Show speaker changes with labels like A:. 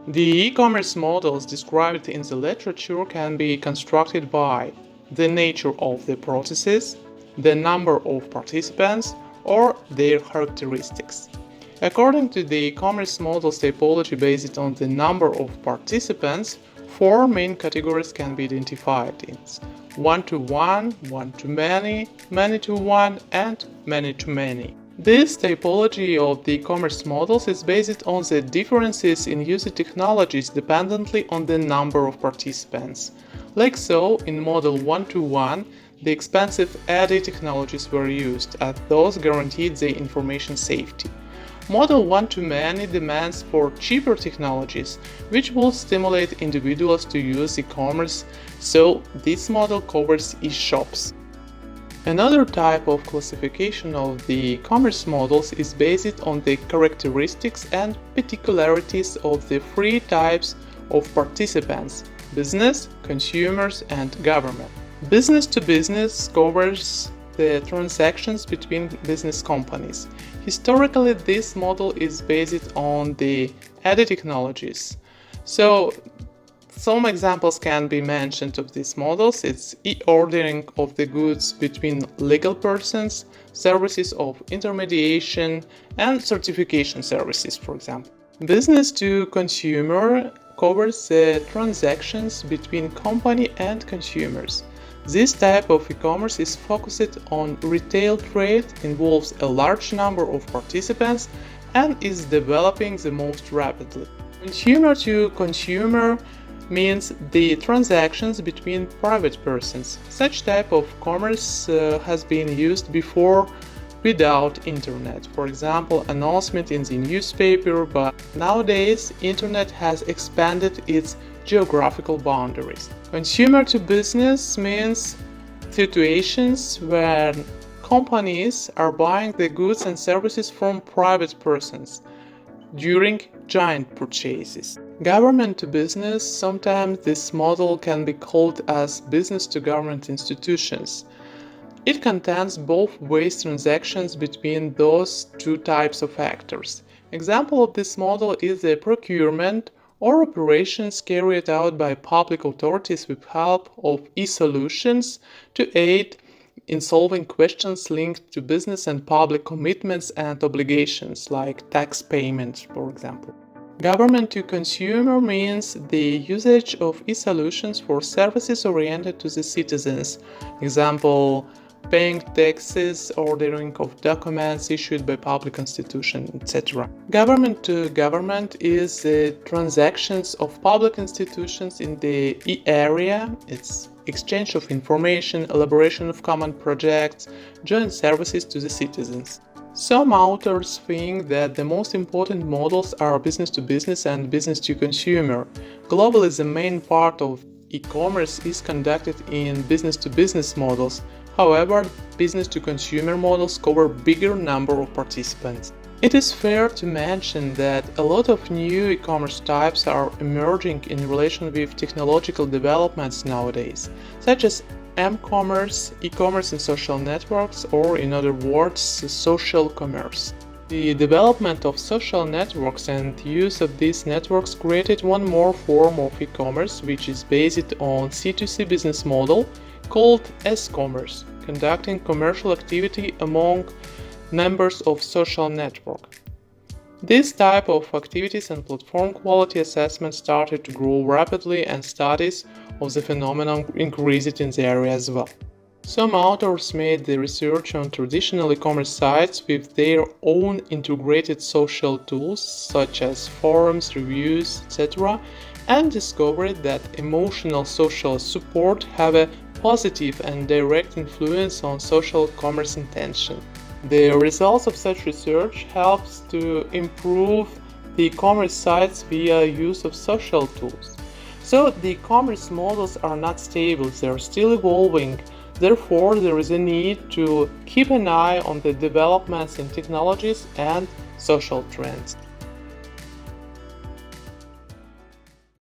A: The e-commerce models described in the literature can be constructed by the nature of the processes, the number of participants, or their characteristics. According to the e-commerce models typology based on the number of participants, four main categories can be identified: it's one-to-one, one-to-many, many-to-one, and many-to-many. This typology of the e-commerce models is based on the differences in user technologies dependently on the number of participants. Like so, in model one-to-one, the expensive AD technologies were used, as those guaranteed the information safety. Model one-to-many demands for cheaper technologies, which will stimulate individuals to use e-commerce, so this model covers e-shops. Another type of classification of the e-commerce models is based on the characteristics and particularities of the three types of participants: business, consumers, and government. Business to business covers the transactions between business companies. Historically, this model is based on the AD technologies. So, some examples can be mentioned of these models. It's e-ordering of the goods between legal persons, services of intermediation, and certification services, for example. Business to consumer covers the transactions between company and consumers. This type of e-commerce is focused on retail trade, involves a large number of participants, and is developing the most rapidly. Consumer to consumer means the transactions between private persons. Such type of commerce has been used before without internet. For example, announcement in the newspaper, but nowadays internet has expanded its geographical boundaries. Consumer to business means situations where companies are buying the goods and services from private persons during joint purchases. Government to business, sometimes this model can be called as business to government institutions. It contains both ways transactions between those two types of actors. Example of this model is the procurement or operations carried out by public authorities with help of e-solutions to aid in solving questions linked to business and public commitments and obligations, like tax payments, for example. Government to consumer means the usage of e-solutions for services oriented to the citizens. Example, paying taxes, ordering of documents issued by public institution, etc. Government to government is the transactions of public institutions in the e-area. It's exchange of information, elaboration of common projects, joint services to the citizens. Some authors think that the most important models are business to business and business to consumer. Globally, the main part of e-commerce is conducted in business to business models. However, business to consumer models cover a bigger number of participants. It is fair to mention that a lot of new e-commerce types are emerging in relation with technological developments nowadays, such as m-commerce, e-commerce in social networks, or in other words, social commerce. The development of social networks and use of these networks created one more form of e-commerce, which is based on C2C business model called eCommerce, conducting commercial activity among members of social network. This type of activities and platform quality assessment started to grow rapidly, and studies of the phenomenon increased in the area as well. Some authors made the research on traditional e-commerce sites with their own integrated social tools such as forums, reviews, etc., and discovered that emotional social support have a positive and direct influence on social commerce intention. The results of such research helps to improve the e-commerce sites via use of social tools. So the e-commerce models are not stable, they are still evolving. Therefore, there is a need to keep an eye on the developments in technologies and social trends.